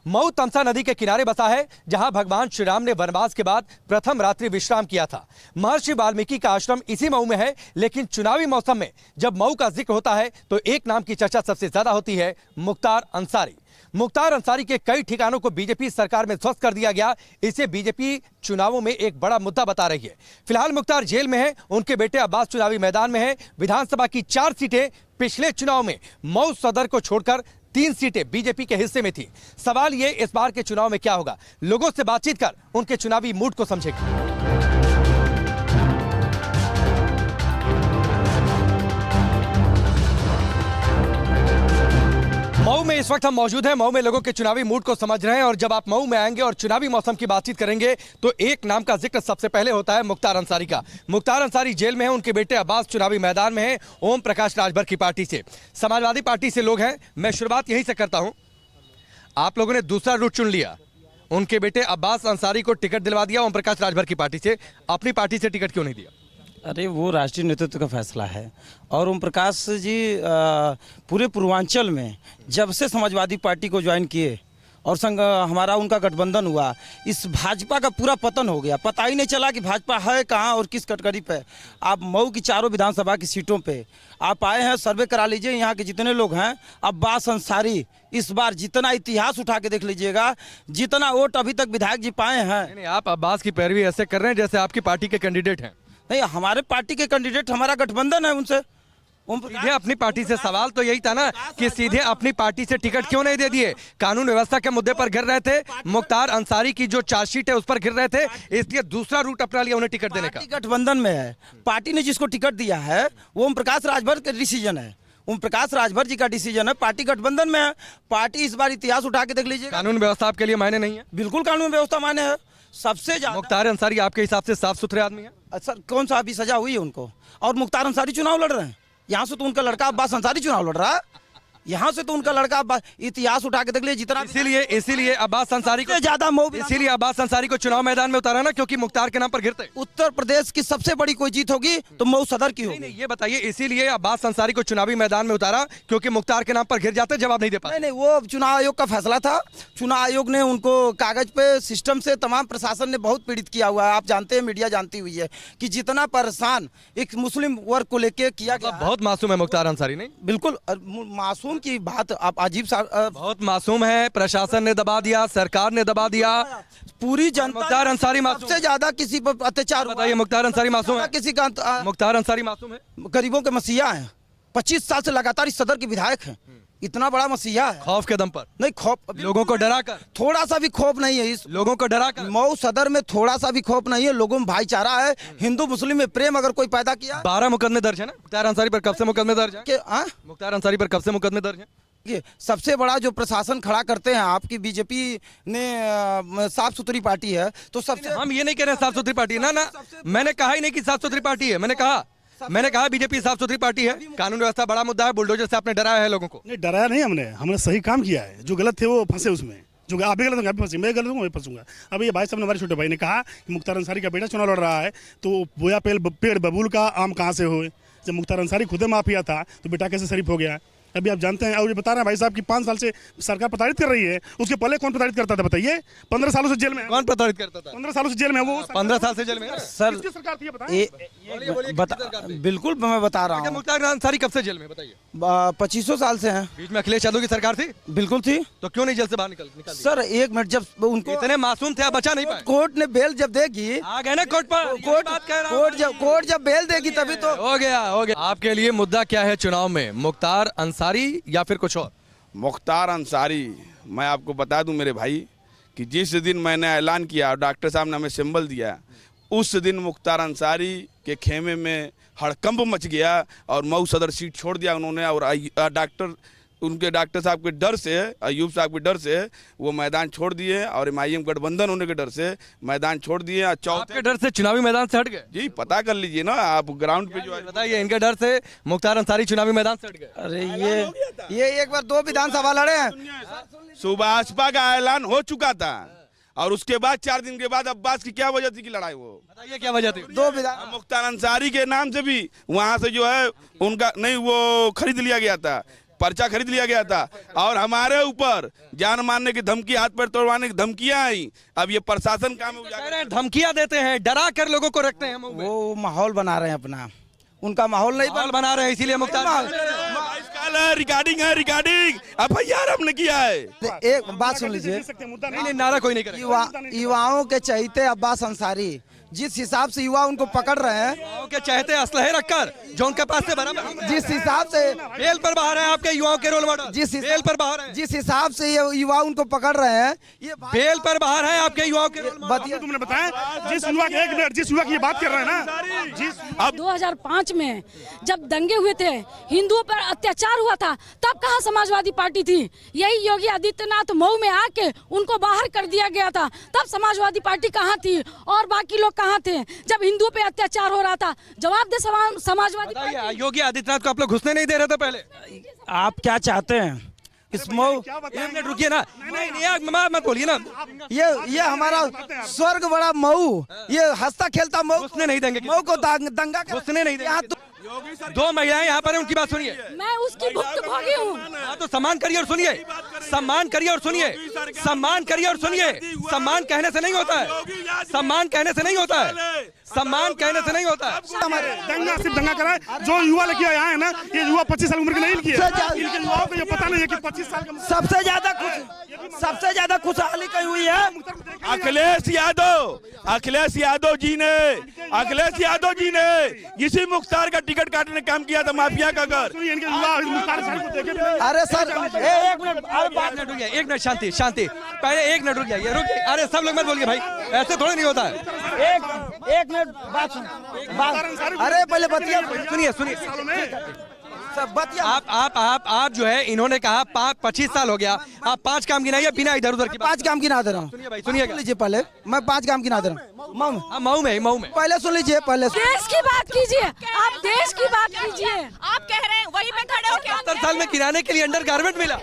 मऊ तमसा नदी के किनारे बसा है, जहां भगवान श्री राम ने वनवास के बाद प्रथम रात्रि विश्राम किया था। महर्षि वाल्मीकि का आश्रम इसी मऊ में है, लेकिन चुनावी मौसम में जब मऊ का जिक्र होता है तो एक नाम की चर्चा सबसे ज्यादा होती है, मुख्तार अंसारी। मुख्तार अंसारी के कई ठिकानों को बीजेपी सरकार में ध्वस्त कर दिया गया। इसे बीजेपी चुनावों में एक बड़ा मुद्दा बता रही है। फिलहाल मुख्तार जेल में है, उनके बेटे अब्बास चुनावी मैदान में है। विधानसभा की 4 सीटें पिछले चुनाव में मऊ सदर को छोड़कर 3 सीटें बीजेपी के हिस्से में थी। सवाल ये, इस बार के चुनाव में क्या होगा? लोगों से बातचीत कर उनके चुनावी मूड को समझेंगे। मऊ में इस वक्त हम मौजूद हैं। मऊ में लोगों के चुनावी मूड को समझ रहे हैं और जब आप मऊ में आएंगे और चुनावी मौसम की बातचीत करेंगे तो एक नाम का जिक्र सबसे पहले होता है, मुख्तार अंसारी का। मुख्तार अंसारी जेल में हैं, उनके बेटे अब्बास चुनावी मैदान में हैं, ओम प्रकाश राजभर की पार्टी से, समाजवादी पार्टी से लोग हैं। मैं शुरुआत यहीं से करता हूं। आप लोगों ने दूसरा रूट चुन लिया, उनके बेटे अब्बास अंसारी को टिकट दिलवा दिया ओम प्रकाश राजभर की पार्टी से, अपनी पार्टी से टिकट क्यों नहीं दिया? अरे वो राष्ट्रीय नेतृत्व का फैसला है और ओम प्रकाश जी पूरे पूर्वांचल में जब से समाजवादी पार्टी को ज्वाइन किए और संग हमारा उनका गठबंधन हुआ, इस भाजपा का पूरा पतन हो गया। पता ही नहीं चला कि भाजपा है कहाँ और किस कटघरे पे। आप मऊ की चारों विधानसभा की सीटों पे आप आए हैं, सर्वे करा लीजिए। यहाँ के जितने लोग हैं, अब्बास अंसारी इस बार जितना इतिहास उठा के देख लीजिएगा, जितना वोट अभी तक विधायक जी पाए हैं। नहीं, आप अब्बास की पैरवी ऐसे कर रहे हैं जैसे आपकी पार्टी के कैंडिडेट हैं। नहीं, हमारे पार्टी के कैंडिडेट, हमारा गठबंधन है उनसे। सीधे अपनी पार्टी से सवाल तो यही था ना कि सीधे अपनी पार्टी से टिकट क्यों नहीं दे दिए? कानून व्यवस्था के मुद्दे पर गिर रहे थे, मुख्तार अंसारी की जो चार्जशीट है उस पर गिर रहे थे, इसलिए दूसरा रूट अपना लिया उन्हें टिकट देने का। गठबंधन में है, पार्टी ने जिसको टिकट दिया है वो ओम प्रकाश राजभर का डिसीजन है। ओम प्रकाश राजभर जी का डिसीजन है, पार्टी गठबंधन में है। पार्टी इस बार इतिहास उठा के देख लीजिए। कानून व्यवस्था आपके लिए मायने नहीं है? बिल्कुल कानून व्यवस्था मायने है सबसे ज्यादा। मुख्तार अंसारी आपके हिसाब से साफ सुथरे आदमी है? सर कौन सा अभी सजा हुई है उनको? और मुख्तार अंसारी चुनाव लड़ रहे हैं, यहाँ से तो उनका लड़का अब्बास अंसारी चुनाव लड़ रहा है, यहाँ से तो उनका लड़का अब्बास। इतिहास उठा के देख लीजिए जितना। इसीलिए अब्बास अंसारी को ज्यादा इसीलिए अब्बास अंसारी को चुनाव मैदान में उतारा ना, क्योंकि मुख्तार के नाम पर गिरते। उत्तर प्रदेश की सबसे बड़ी कोई जीत होगी तो मऊ सदर की होगी। नहीं, ये बताइए, इसीलिए अब्बास अंसारी को चुनावी मैदान में उतारा क्योंकि मुख्तार के नाम पर गिर जाते, जवाब नहीं दे पाए। नहीं, वो चुनाव आयोग का फैसला था। चुनाव आयोग ने उनको कागज पे सिस्टम से तमाम प्रशासन ने बहुत पीड़ित किया हुआ है। आप जानते हैं, मीडिया जानती हुई है कि जितना परेशान एक मुस्लिम वर्ग को लेके किया गया। बहुत मासूम है मुख्तार अंसारी। नहीं, बिल्कुल मासूम की बात आप अजीब सा बहुत मासूम है। प्रशासन ने दबा दिया, सरकार ने दबा दिया, पूरी जनता। मुख्तार अंसारी सबसे ज्यादा किसी पर अत्याचार। बताइए, मुख्तार अंसारी मासूम है? किसी का मुख्तार अंसारी मासूम है? गरीबों के मसीहा हैं, 25 साल से लगातार इस सदर के विधायक हैं। इतना बड़ा मसीहा है। खौफ के दम पर? नहीं, खौफ लोगों को डरा कर, थोड़ा सा भी खौफ नहीं है। इस लोगों को डरा कर मऊ सदर में थोड़ा सा भी खौफ नहीं है। लोगों में भाईचारा है, हिंदू मुस्लिम में प्रेम अगर कोई पैदा किया। 12 मुकदमे दर्ज है ना मुख्तार अंसारी पर? कब से मुकदमे दर्ज है? मुख्तार अंसारी पर कब से मुकदमे दर्ज है? सबसे बड़ा जो प्रशासन खड़ा करते हैं आपकी बीजेपी ने, साफ सुथरी पार्टी है तो सबसे। हम ये नहीं कह रहे साफ सुथरी पार्टी, ना ना, मैंने कहा ही नहीं कि साफ सुथरी पार्टी है। मैंने कहा बीजेपी साफ सुथरी पार्टी है। कानून व्यवस्था बड़ा मुद्दा है, बुलडोजर से आपने डराया है लोगों को। नहीं, डराया नहीं, हमने सही काम किया है। जो गलत थे वो फंसे उसमें, जो आप भी गलत होंगे, आप भी फंसे, मैं गलत हूँ मैं फंसूंगा। अब ये भाई साहब ने, हमारे छोटे भाई ने कहा कि मुख्तार अंसारी का बेटा चुनाव लड़ रहा है तो बोया पेड़ बबूल का आम कहाँ से हो? जब मुख्तार अंसारी खुद माफिया था तो बेटा कैसे शरीफ हो गया? अभी आप जानते हैं। और ये बता रहे हैं भाई साहब कि 5 साल से सरकार प्रताड़ित कर रही है। उसके पहले कौन प्रताड़ित करता था बताइए? 15 सालों से जेल में। कौन प्रताड़ित करता था? 15 सालों से जेल में। वो 15 साल से जेल में सर, किसकी सरकार थी बिल्कुल मैं बता रहा हूँ। मुख्तार अंसारी कब से जेल में बताइए? 25 साल से हैं। बीच में अखिलेश यादव की सरकार थी? बिल्कुल थी। तो क्यों नहीं जेल से बाहर निकल सर एक मिनट, जब उनको इतने मासूम थे, बचा नहीं पाए। कोर्ट ने बेल जब देगी, आ गए ना कोर्ट पर, कोर्ट जब बेल देगी तभी तो हो गया। आपके लिए मुद्दा क्या है चुनाव में, मुख्तार अंसारी या फिर कुछ और? मुख्तार अंसारी, मैं आपको बता दूं मेरे भाई कि जिस दिन मैंने ऐलान किया और डॉक्टर साहब ने हमें सिंबल दिया, उस दिन मुख्तार अंसारी के खेमे में हड़कंप मच गया और मऊ सदर सीट छोड़ दिया उन्होंने। और उनके डॉक्टर साहब के डर से, अयूब साहब के डर से वो मैदान छोड़ दिए और MIM गठबंधन होने के डर से मैदान छोड़ दिए। आपके डर से चुनावी मैदान से हट गए? जी, पता कर लीजिए ना आप ग्राउंड पे जो है। बताइए, इनके डर से मुख्तार अंसारी चुनावी मैदान से हट गए? अरे ये एक बार 2 विधानसभा लड़े हैं। सुभाषपा का ऐलान हो चुका था और उसके बाद 4 दिन के बाद अब्बास की क्या वजह थी कि लड़ाई? वो बताइए क्या वजह थी? 2 विधान मुख्तार अंसारी के नाम से भी वहां से जो है उनका नहीं, वो खरीद लिया गया था। पर्चा खरीद लिया गया था और हमारे ऊपर जान मारने की धमकी, हाथ पैर तोड़वाने की धमकियां आई। अब ये प्रशासन काम में कह रहे हैं धमकियां देते हैं, डरा कर लोगों को रखते हैं मऊ में। वो माहौल बना रहे हैं अपना, उनका माहौल नहीं माहौल बना रहे हैं, इसीलिए मुख्तार रिकॉर्डिंग है, रिकॉर्डिंग FIR हमने किया है। एक बात सुन लीजिए, नहीं, नारा कोई नहीं करेगा। युवाओं के चहीते अब्बास अंसारी जिस हिसाब से युवा उनको पकड़ रहे हैं, युवाओं के चहते असलहे रखकर जो उनके पास से बराबर, जिस हिसाब से बेल पर बाहर है आपके युवाओं के रोल मॉडल, बेल पर बाहर है, जिस हिसाब से ये युवा उनको पकड़ रहे हैं, ये बेल पर बाहर है आपके युवाओं के रोल मॉडल। तुमने बताया जिस युवा के, एक मिनट, जिस युवा की ये बात कर रहे हैं ना, जिस 2005 में जब दंगे हुए थे, हिंदुओं पर अत्याचार हुआ था, तब कहाँ समाजवादी पार्टी थी? यही योगी आदित्यनाथ मऊ में आके उनको बाहर कर दिया गया था, तब समाजवादी पार्टी कहाँ थी और बाकी लोग कहाँ थे जब हिंदुओं पे अत्याचार हो रहा था? जवाब दे समाजवादी पार्टी। योगी आदित्यनाथ को आप लोग घुसने नहीं दे रहे थे पहले? आप क्या चाहते हैं इस मऊ? एक मिनट रुकिए ना, नहीं मत बोलिए ना। ये हमारा स्वर्ग बड़ा मऊ, ये हंसता खेलता मऊ घुसने नहीं देंगे, मऊ को दंगा घुसने नहीं देंगे। दो महिलाएं यहाँ पर हैं, उनकी बात सुनिए। मैं उसकी भुक्तभोगी हूँ। तो सम्मान करिए और सुनिए, सम्मान करिए और सुनिए, सम्मान करिए और सुनिए। सम्मान कहने से नहीं होता है, सम्मान कहने से नहीं होता है, सम्मान कहने से नहीं होता है। दंगा सिर्फ दंगा करा है। जो युवा लेके आए हैं ना, ये युवा 25 साल उम्र के नहीं किए, इनके युवाओं को ये पता नहीं है कि 25 साल का सबसे ज्यादा खुशहाली कही हुई है अखिलेश यादव जी ने इसी मुख्तार का टिकट काटने काम किया था, माफिया का घर। इनके युवा मुख्तार साहब को देखे। अरे सर एक मिनट, एक मिनट शांति, पहले एक मिनट रुक जाइए, रुक। अरे सब लोग मत बोलिए भाई, ऐसे थोड़ा नहीं होता है। एक मिनट बात सुन, अरे पहले बतिया सुनिए। आप जो है, इन्होंने कहा 25 साल हो गया, आप 5 काम गिनाइए बिना इधर उधर की। 5 काम गिना दे रहा हूँ, सुनिए भाई, सुनिए लीजिए पहले, मैं 5 काम गिना दे रहा हूँ मऊ में। पहले सुन लीजिए, पहले देश की बात कीजिए, आप देश की बात कीजिए। आप कह रहे हैं वहीं पे खड़े हो क्या? 70 साल में किराने के लिए अंडर गारमेंट मिला।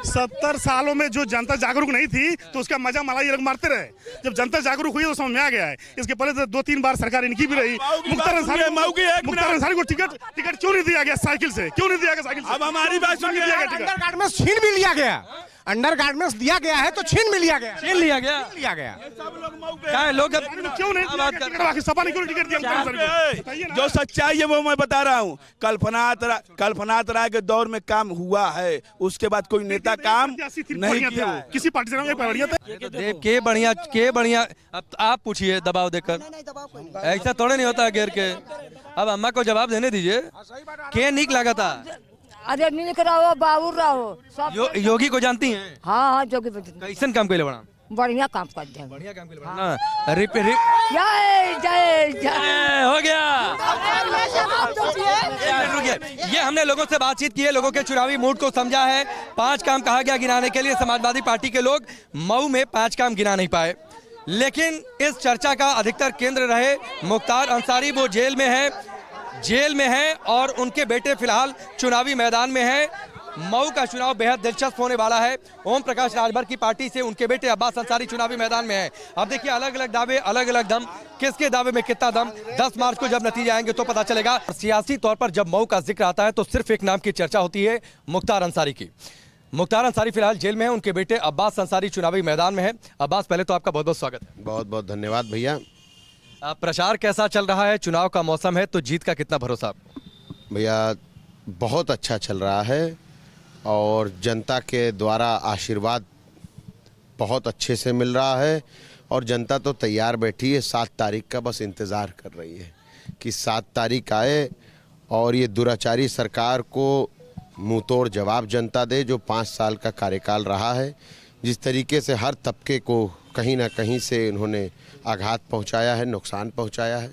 70 सालों में जो जनता जागरूक नहीं थी तो उसका मजा मला ये लोग मारते रहे। जब जनता जागरूक हुई तो समझ में आ गया है। इसके पहले तो 2-3 बार सरकार इनकी भी रही। मुख्तार अंसारी को टिकट क्यों नहीं दिया गया? साइकिल से क्यों नहीं दिया गया? साइकिल से। अब हमारी बात सुनिए, अंडर गारमेंट्स छीन भी लिया गया, अंडर गारमेंट्स दिया गया है तो छीन भी लिया गया, क्या है लोग क्यों नहीं बात कर? सपा ने क्यों टिकट दिया? जो सच्चाई है वो मैं बता रहा हूँ। कल्पनाथ राय के दौर में काम हुआ है, उसके बाद कोई नेता काम नहीं किया। किसी पार्टी से बढ़िया थे, के बढ़िया। अब आप पूछिए दबाव देकर, ऐसा थोड़े नहीं होता घेर के। अब अम्मा को जवाब देने दीजिए, के निक लगा था? अरे निक रहो, बाबूर रहो सब। योगी को जानती हैं? हाँ योगी कैसन काम के लिए बड़ा बढ़िया काम करते हैं, बढ़िया काम के लिए बड़ा। जय जय जय हो गया। ये हमने लोगों से बातचीत की है, लोगों के चुनावी मूड को समझा है। 5 काम कहा गया गिनाने के लिए, समाजवादी पार्टी के लोग मऊ में 5 काम गिना नहीं पाए। लेकिन इस चर्चा का अधिकतर केंद्र रहे मुख्तार अंसारी। वो जेल में है और उनके बेटे फिलहाल चुनावी मैदान में हैं। मऊ का चुनाव बेहद दिलचस्प होने वाला है। ओम प्रकाश राजभर की पार्टी से उनके बेटे अब्बास अंसारी चुनावी मैदान में है। अब देखिए, अलग अलग दावे, अलग अलग दम, किसके दावे में कितना दम, 10 मार्च को जब नतीजे आएंगे तो पता चलेगा। सियासी तौर पर जब मऊ का जिक्र आता है तो सिर्फ एक नाम की चर्चा होती है, मुख्तार अंसारी की। मुख्तार अंसारी फिलहाल जेल में है, उनके बेटे अब्बास अंसारी चुनावी मैदान में है। अब्बास, पहले तो आपका बहुत बहुत स्वागत है। बहुत बहुत धन्यवाद भैया। प्रचार कैसा चल रहा है? चुनाव का मौसम है तो जीत का कितना भरोसा? भैया बहुत अच्छा चल रहा है और जनता के द्वारा आशीर्वाद बहुत अच्छे से मिल रहा है और जनता तो तैयार बैठी है। 7 तारीख का बस इंतज़ार कर रही है कि 7 तारीख आए और ये दुराचारी सरकार को मुंहतोड़ जवाब जनता दे, जो 5 साल का कार्यकाल रहा है। जिस तरीके से हर तबके को कहीं ना कहीं से इन्होंने आघात पहुंचाया है, नुकसान पहुंचाया है,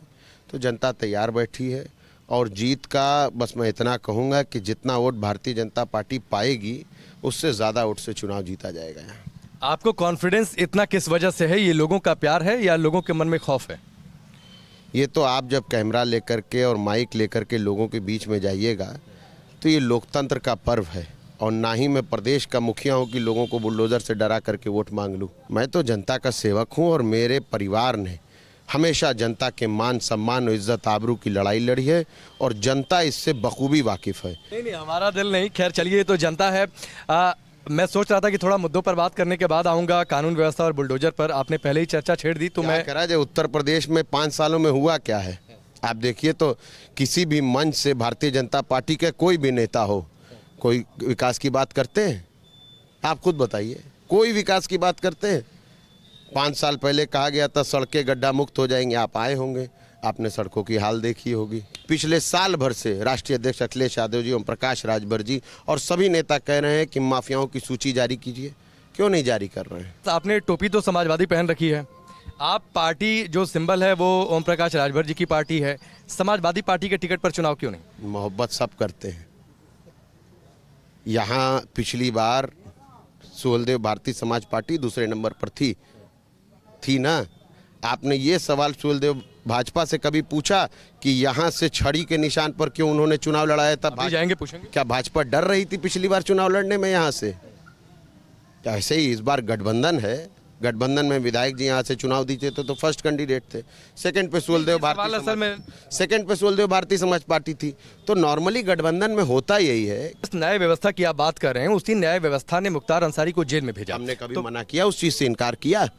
तो जनता तैयार बैठी है। और जीत का बस मैं इतना कहूँगा कि जितना वोट भारतीय जनता पार्टी पाएगी उससे ज़्यादा वोट से चुनाव जीता जाएगा। यहाँ आपको कॉन्फिडेंस इतना किस वजह से है? ये लोगों का प्यार है या लोगों के मन में खौफ है? ये तो आप जब कैमरा लेकर के और माइक लेकर के लोगों के बीच में जाइएगा तो ये लोकतंत्र का पर्व है। और ना ही मैं प्रदेश का मुखिया हूँ कि लोगों को बुलडोज़र से डरा करके वोट मांग लूँ। मैं तो जनता का सेवक हूँ और मेरे परिवार ने हमेशा जनता के मान सम्मान और इज्जत आबरू की लड़ाई लड़ी है और जनता इससे बखूबी वाकिफ़ है। नहीं, हमारा दिल नहीं, खैर चलिए, ये तो जनता है। मैं सोच रहा था कि थोड़ा मुद्दों पर बात करने के बाद आऊँगा, कानून व्यवस्था और बुलडोजर पर आपने पहले ही चर्चा छेड़ दी, तो मैं करा जाए उत्तर प्रदेश में 5 सालों में हुआ क्या है आप देखिए। तो किसी भी मंच से भारतीय जनता पार्टी के कोई भी नेता हो, कोई विकास की बात करते हैं? आप खुद बताइए, कोई विकास की बात करते हैं? 5 साल पहले कहा गया था सड़कें गड्ढा मुक्त हो जाएंगे, आप आए होंगे, आपने सड़कों की हाल देखी होगी। पिछले साल भर से राष्ट्रीय अध्यक्ष अखिलेश यादव जी, ओम प्रकाश राजभर जी और सभी नेता कह रहे हैं कि माफियाओं की सूची जारी कीजिए, क्यों नहीं जारी कर रहे हैं? आपने टोपी तो समाजवादी पहन रखी है, आप पार्टी जो सिंबल है वो ओम प्रकाश राजभर जी की पार्टी है, समाजवादी पार्टी के टिकट पर चुनाव क्यों नहीं? मोहब्बत सब करते हैं। यहाँ पिछली बार सुहेलदेव भारतीय समाज पार्टी दूसरे नंबर पर थी ना। आपने ये सवाल सुहेलदेव भाजपा से कभी पूछा कि यहाँ से छड़ी के निशान पर क्यों उन्होंने चुनाव लड़ाया था? जाएंगे, पूछेंगे। क्या भाजपा डर रही थी पिछली बार चुनाव लड़ने में यहाँ से? ऐसे ही इस बार गठबंधन है, गठबंधन में विधायक जी यहाँ से चुनाव दीजिए तो फर्स्ट कैंडिडेट थे। सेकंड पे सुहेलदेव भारतीय समाज पार्टी थी। तो नॉर्मली गठबंधन में होता यही है। इस न्याय व्यवस्था की आप बात कर रहे हैं, उसी न्याय व्यवस्था ने मुख्तार अंसारी को जेल में भेजा। हमने कभी मना किया, उस चीज से इनकार किया?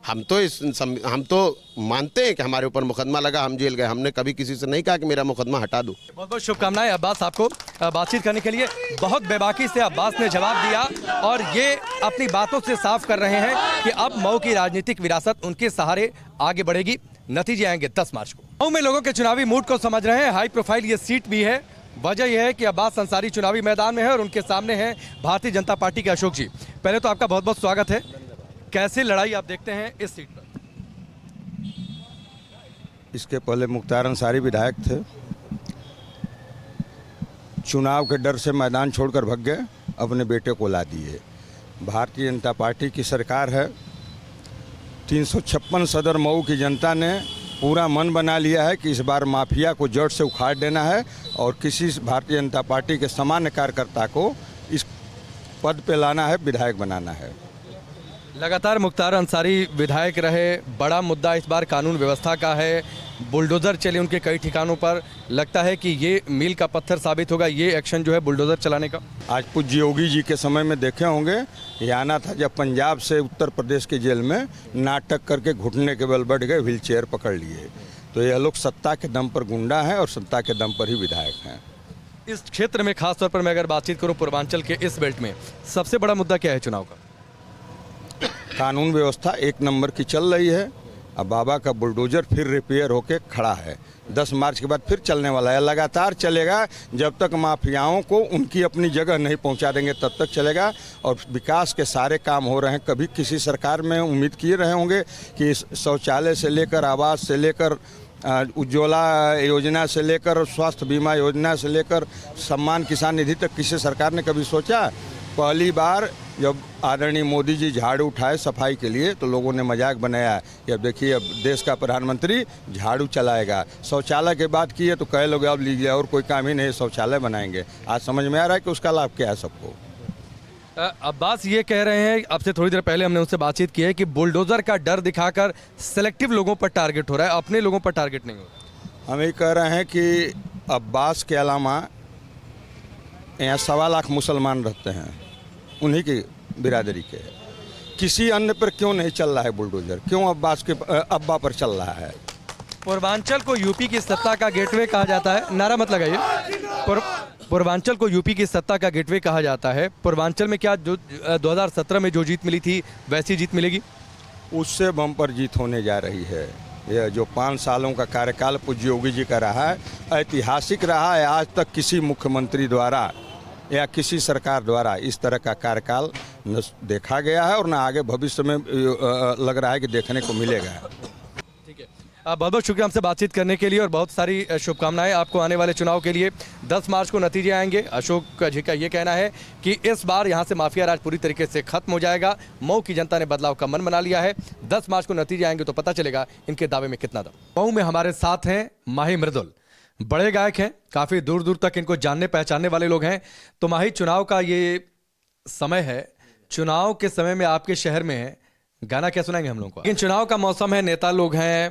हम तो मानते हैं कि हमारे ऊपर मुकदमा लगा, हम जेल गए, हमने कभी किसी से नहीं कहा कि मेरा मुकदमा हटा दो। बहुत बहुत शुभकामनाएं अब्बास आपको बातचीत करने के लिए। बहुत बेबाकी से अब्बास ने जवाब दिया और ये अपनी बातों से साफ कर रहे हैं कि अब मऊ की राजनीतिक विरासत उनके सहारे आगे बढ़ेगी। नतीजे आएंगे 10 मार्च को। मऊ में लोगों के चुनावी मूड को समझ रहे हैं, हाई प्रोफाइल ये सीट भी है। वजह यह है कि अब्बास अंसारी चुनावी मैदान में है और उनके सामने हैं भारतीय जनता पार्टी के अशोक जी। पहले तो आपका बहुत बहुत स्वागत है। कैसे लड़ाई आप देखते हैं इस सीट पर? इसके पहले मुख्तार अंसारी विधायक थे, चुनाव के डर से मैदान छोड़कर भाग गए, अपने बेटे को ला दिए। भारतीय जनता पार्टी की सरकार है, 356 सदर मऊ की जनता ने पूरा मन बना लिया है कि इस बार माफिया को जड़ से उखाड़ देना है और किसी भारतीय जनता पार्टी के सामान्य कार्यकर्ता को इस पद पे लाना है, विधायक बनाना है। लगातार मुख्तार अंसारी विधायक रहे, बड़ा मुद्दा इस बार कानून व्यवस्था का है, बुलडोज़र चले उनके कई ठिकानों पर। लगता है कि ये मील का पत्थर साबित होगा ये एक्शन जो है बुलडोज़र चलाने का। आज पूज्य योगी जी के समय में देखे होंगे, ये आना था जब पंजाब से उत्तर प्रदेश के जेल में नाटक करके घुटने के बल बैठ गए, व्हील चेयर पकड़ लिए। तो ये लोग सत्ता के दम पर गुंडा हैं और सत्ता के दम पर ही विधायक हैं। इस क्षेत्र में खासतौर पर मैं अगर बातचीत करूँ पूर्वांचल के इस बेल्ट में, सबसे बड़ा मुद्दा क्या है चुनाव का? कानून व्यवस्था 1 नंबर की चल रही है। अब बाबा का बुलडोजर फिर रिपेयर होके खड़ा है, 10 मार्च के बाद फिर चलने वाला है, लगातार चलेगा जब तक माफियाओं को उनकी अपनी जगह नहीं पहुंचा देंगे तब तक चलेगा। और विकास के सारे काम हो रहे हैं। कभी किसी सरकार में उम्मीद किए रहे होंगे कि शौचालय से लेकर आवास से लेकर उज्ज्वला योजना से लेकर स्वास्थ्य बीमा योजना से लेकर सम्मान किसान निधि तक किसी सरकार ने कभी सोचा? पहली बार जब आदरणीय मोदी जी झाड़ू उठाए सफाई के लिए तो लोगों ने मजाक बनाया कि अब देखिए अब देश का प्रधानमंत्री झाड़ू चलाएगा। शौचालय के बात की है तो कहे लोग अब लीजिए और कोई काम ही नहीं, शौचालय बनाएंगे। आज समझ में आ रहा है कि उसका लाभ क्या है सबको। अब्बास ये कह रहे हैं, अब से थोड़ी देर पहले हमने उनसे बातचीत की है कि बुलडोजर का डर दिखाकर सेलेक्टिव लोगों पर टारगेट हो रहा है, अपने लोगों पर टारगेट नहीं हो रहा। हम ये कह रहे हैं कि अब्बास के अलावा यहाँ 1.25 लाख मुसलमान रहते हैं, उन्हीं की बिरादरी के। किसी अन्य पर क्यों नहीं चल रहा है बुलडोजर? क्यों अब्बास के अब्बा पर चल रहा है? पूर्वांचल को यूपी की सत्ता का गेटवे कहा जाता है, नारा मत लगाइए। पूर्वांचल को यूपी की सत्ता का गेटवे कहा जाता है। पूर्वांचल में क्या जो 2017 में जो जीत मिली थी वैसी जीत मिलेगी? उससे बम्पर जीत होने जा रही है। यह जो 5 सालों का कार्यकाल पूज्य योगी जी का रहा है, ऐतिहासिक रहा है। आज तक किसी मुख्यमंत्री द्वारा या किसी सरकार द्वारा इस तरह का कार्यकाल न देखा गया है और न आगे भविष्य में लग रहा है कि देखने को मिलेगा। ठीक है, बहुत बहुत शुक्रिया हमसे बातचीत करने के लिए और बहुत सारी शुभकामनाएं आपको आने वाले चुनाव के लिए। 10 मार्च को नतीजे आएंगे। अशोक जी का ये कहना है कि इस बार यहां से माफिया राज पूरी तरीके से खत्म हो जाएगा। मऊ की जनता ने बदलाव का मन बना लिया है। 10 मार्च को नतीजे आएंगे तो पता चलेगा इनके दावे में कितना दम। मऊ में हमारे साथ हैं माही मृदुल, बड़े गायक हैं, काफ़ी दूर दूर तक इनको जानने पहचानने वाले लोग हैं। तो माही, चुनाव का ये समय है, चुनाव के समय में आपके शहर में गाना क्या सुनाएंगे हम लोग को? लेकिन चुनाव का मौसम है, नेता लोग हैं,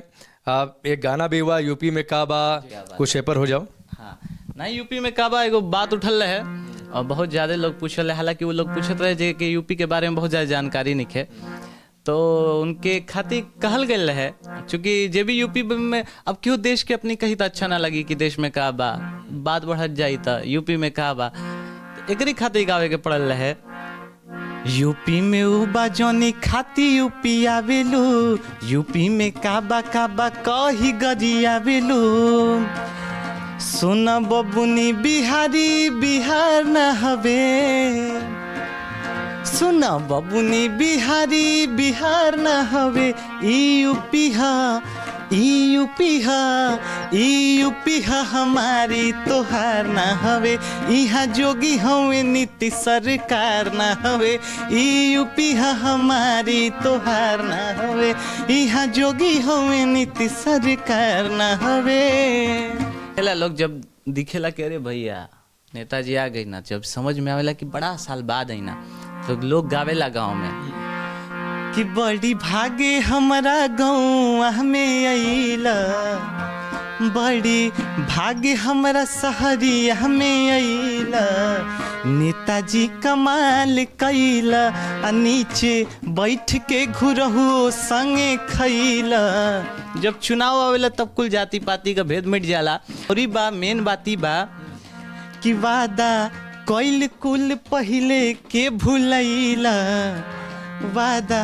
एक गाना भी हुआ यूपी में काबा, कुछ पर हो जाओ। हाँ नहीं, यूपी में काबा एगो बात उठल रहे और बहुत ज़्यादा लोग पूछल रहे, हालांकि वो लोग पूछत रहे जे कि यूपी के बारे में बहुत ज़्यादा जानकारी नहीं है, तो उनके खातिर कहल गए रहे, चूँकि जे भी यूपी में अब क्यों देश के अपनी कही तो अच्छा ना लगी कि देश में का बात बढ़त जाई तो यूपी में का बा, एकरी खातिर गावे के पड़ल रहे। यूपी में उबा जोनी खाती यूपी आवेलू, यूपी में काबा कही गरी आवेलू, सुन बबुनी बिहारी बिहार न हवे, सुन बबुनी बिहारी बिहार न हवे, यूपी हा हमारी तोहार ना हवे, यहाँ जोगी हवे नीति सरकार ना हवे, यूपी हा हमारी तोहार ना हवे, यहाँ जोगी हवे नीति सरकार ना हवे। पहला लोग जब दिखेला कि अरे भैया नेताजी आ गई ना, जब समझ में आवेला कि बड़ा साल बाद आई ना, तो लोग गावेला गाँव में कि बड़ी भागे हमारा गाँव में अइला, बड़ी भागे हमारा शहरिया में अइला, नेताजी कमाल कैला, नीचे बैठ के घुरहु संगे खैला। जब चुनाव आवेला तब कुल जाति पाति का भेद मिट जाला। और ई बा मेन बाती बा कि वादा कैल कुल पहले के भूलैला, वादा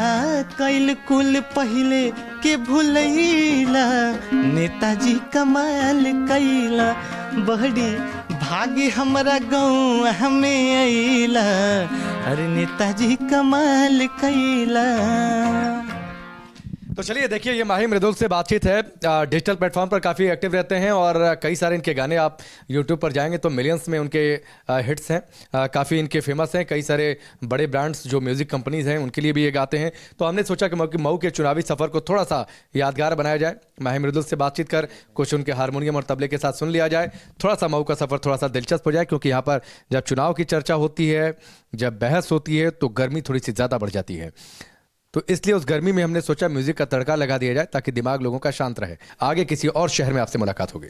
कैल कुल पहले के भूलैला, नेताजी कमाल कैला, बड़ी भाग्य हमारा गाँव हमें अइला, अरे नेताजी कमाल कैला। तो चलिए देखिए, ये माही मृदुल से बातचीत है। डिजिटल प्लेटफॉर्म पर काफ़ी एक्टिव रहते हैं और कई सारे इनके गाने आप यूट्यूब पर जाएंगे तो मिलियंस में उनके हिट्स हैं, काफ़ी इनके फेमस हैं। कई सारे बड़े ब्रांड्स जो म्यूज़िक कंपनीज़ हैं उनके लिए भी ये गाते हैं। तो हमने सोचा कि मऊ के चुनावी सफ़र को थोड़ा सा यादगार बनाया जाए, माही मृदुल से बातचीत कर कुछ उनके हारमोनियम और तबले के साथ सुन लिया जाए, थोड़ा सा मऊ का सफ़र थोड़ा सा दिलचस्प हो जाए, क्योंकि यहाँ पर जब चुनाव की चर्चा होती है, जब बहस होती है तो गर्मी थोड़ी सी ज़्यादा बढ़ जाती है। तो इसलिए उस गर्मी में हमने सोचा म्यूजिक का तड़का लगा दिया जाए ताकि दिमाग लोगों का शांत रहे। आगे किसी और शहर में आपसे मुलाकात होगी।